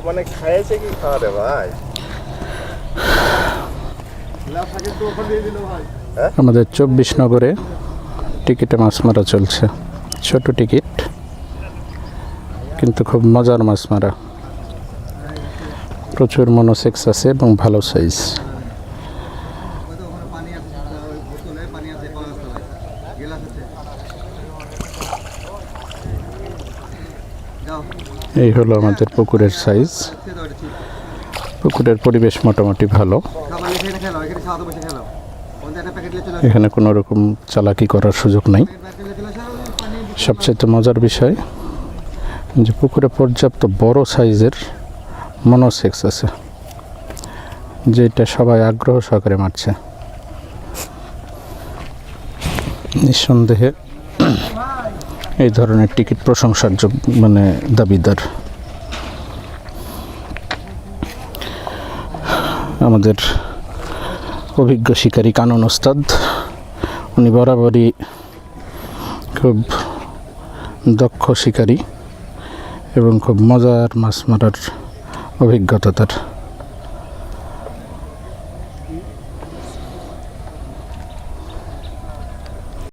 মানে খাইছে কি খাওয়ারে ভাই? আমাদের 24 নগরে টিকিটে মাছ মারা চলছে। ছোট টিকিট, কিন্তু খুব মজার মাছ মারা। প্রচুর মনোসেক্স আছে এবং ভালো সাইজ। এই হলো আমাদের পুকুরের সাইজ। পুকুরের পরিবেশ মোটামুটি ভালো। এখানে কোনো রকম চালাকি করার সুযোগ নেই। সবচেয়ে মজার বিষয় যে পুকুরে পর্যাপ্ত বড় সাইজের মনোসেক্স আছে, যেটা সবাই আগ্রহ সহকারে মারছে। নিঃসন্দেহে এই ধরনের টিকিট প্রশংসার মানে দাবিদার। আমাদের অভিজ্ঞ শিকারী কানন ওস্তাদ, উনি বরাবরই খুব দক্ষ শিকারী এবং খুব মজার মাছ মারার অভিজ্ঞতা তার।